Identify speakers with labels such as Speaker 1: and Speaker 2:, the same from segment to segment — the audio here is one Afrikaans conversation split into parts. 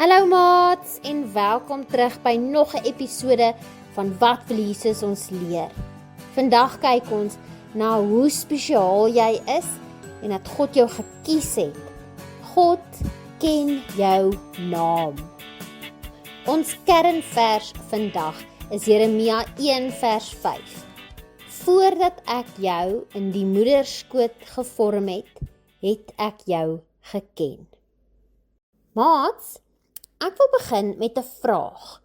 Speaker 1: Hallo maats en welkom terug by nog 'n episode van Wat wil Jesus ons leer. Vandag kyk ons na hoe spesiaal jy is en dat God jou gekies het. God ken jou naam. Ons kernvers vandag is Jeremia 1 vers 5. Voordat ek jou in die moederskoot gevorm het, het ek jou geken. Maats, ek wil begin met 'n vraag.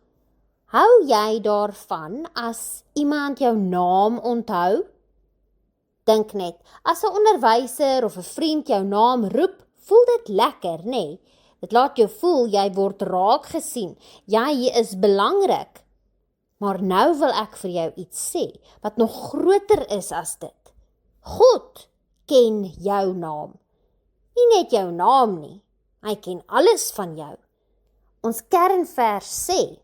Speaker 1: Hou jy daarvan as iemand jou naam onthou? Dink net, as 'n onderwyser of 'n vriend jou naam roep, voel dit lekker, nê? Dit laat jou voel jy word raak gesien. Jy is belangrik. Maar nou wil ek vir jou iets sê wat nog groter is as dit. God ken jou naam. Nie net jou naam nie. Hy ken alles van jou. Ons kernvers sê,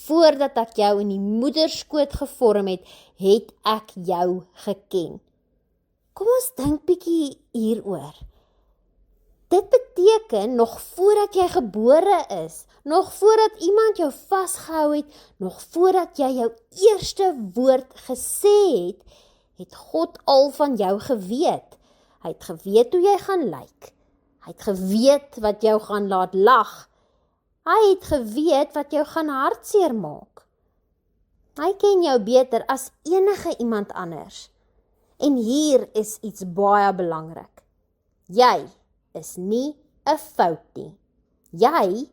Speaker 1: voordat ek jou in die moederskoot gevorm het, het ek jou geken. Kom ons dink bietjie hieroor. Dit beteken, nog voordat jy gebore is, nog voordat iemand jou vasgehou het, nog voordat jy jou eerste woord gesê het, het God al van jou geweet. Hy het geweet hoe jy gaan lyk. Hy het geweet wat jou gaan laat lag. Hy het geweet wat jou gaan hartseer maak. Hy ken jou beter as enige iemand anders. En hier is iets baie belangrik. Jy is nie 'n fout nie. Jy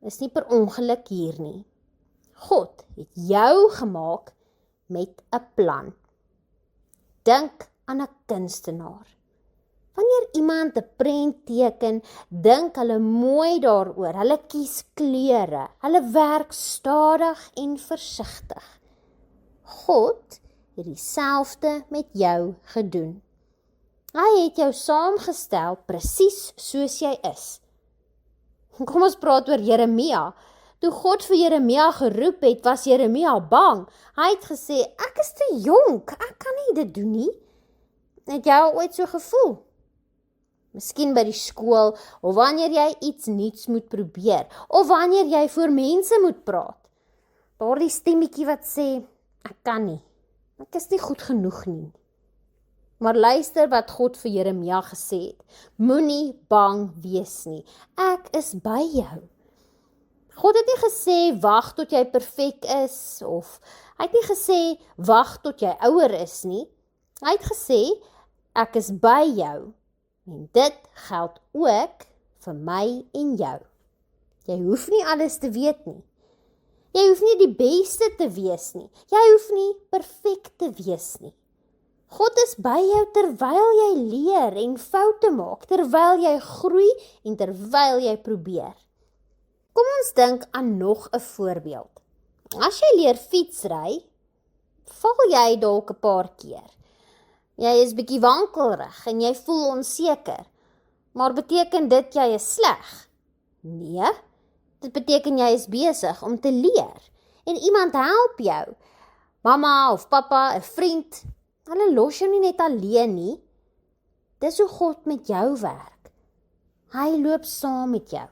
Speaker 1: is nie per ongeluk hier nie. God het jou gemaak met 'n plan. Dink aan 'n kunstenaar. Wanneer iemand 'n prent teken, dink hulle mooi daaroor. Hulle kies kleure. Hulle werk stadig en versigtig. God het dieselfde met jou gedoen. Hy het jou saamgestel presies soos jy is. Kom ons praat oor Jeremia. Toe God vir Jeremia geroep het, was Jeremia bang. Hy het gesê, ek is te jonk, ek kan nie dit doen nie. Het jy al ooit so gevoel? Miskien by die skool, of wanneer jy iets nuuts moet probeer, of wanneer jy voor mense moet praat. Daardie stemmetjie wat sê, ek kan nie, ek is nie goed genoeg nie. Maar luister wat God vir Jeremia gesê het, moenie bang wees nie, ek is by jou. God het nie gesê, wag tot jy perfek is, of hy het nie gesê, wag tot jy ouer is nie. Hy het gesê, ek is by jou. En dit geld ook vir my en jou. Jy hoef nie alles te weet nie. Jy hoef nie die beste te wees nie. Jy hoef nie perfek te wees nie. God is by jou terwyl jy leer en foute maak, terwyl jy groei en terwyl jy probeer. Kom ons dink aan nog 'n voorbeeld. As jy leer fietsry, val jy dalk 'n paar keer. Jy is bietjie wankelrig en jy voel onseker. Maar beteken dit jy is sleg? Nee, dit beteken jy is besig om te leer. En iemand help jou. Mamma of pappa, 'n vriend. Hulle los jou nie net alleen nie. Dis hoe God met jou werk. Hy loop saam met jou.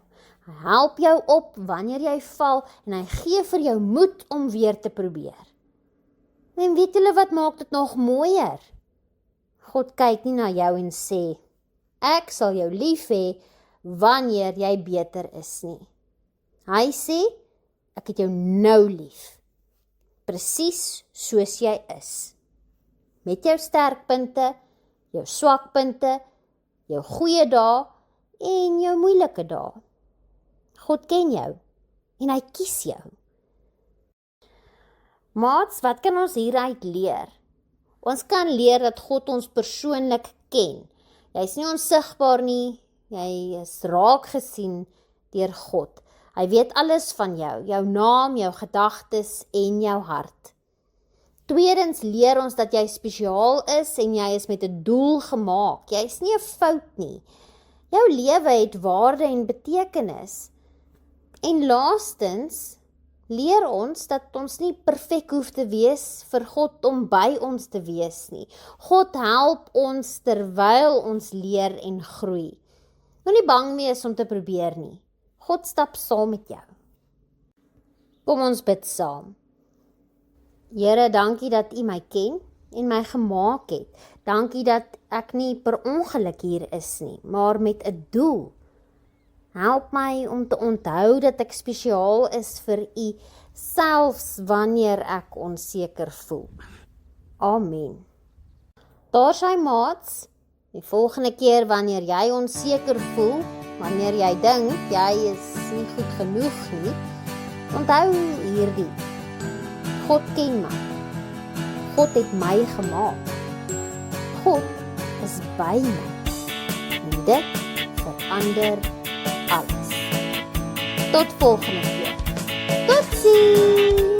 Speaker 1: Hy help jou op wanneer jy val en hy gee vir jou moed om weer te probeer. En weet julle wat maak dit nog mooier? God kyk nie na jou en sê, ek sal jou lief hê wanneer jy beter is nie. Hy sê, ek het jou nou lief, presies soos jy is. Met jou sterkpunte, jou swakpunte, jou goeie dae en jou moeilike dae. God ken jou en hy kies jou. Maats, wat kan ons hieruit leer? Ons kan leer dat God ons persoonlik ken. Jy is nie onsigbaar nie, jy is raak gesien deur God. Hy weet alles van jou, jou naam, jou gedagtes en jou hart. Tweedens leer ons dat jy spesiaal is en jy is met 'n doel gemaak. Jy is nie 'n fout nie. Jou lewe het waarde en betekenis. En laastens, leer ons dat ons nie perfek hoef te wees vir God om by ons te wees nie. God help ons terwyl ons leer en groei. Moenie bang wees om te probeer nie. God stap saam met jou. Kom ons bid saam. Here, dankie dat U my ken en my gemaak het. Dankie dat ek nie per ongeluk hier is nie, maar met 'n doel. Help my om te onthou dat ek spesiaal is vir U, selfs wanneer ek onseker voel. Amen. Daar sy maats, die volgende keer wanneer jy onseker voel, wanneer jy dink jy is nie goed genoeg nie, onthou hierdie. God ken my. God het my gemaak. God is by my. En dit verander alles. Tot volgende keer. Totsiens!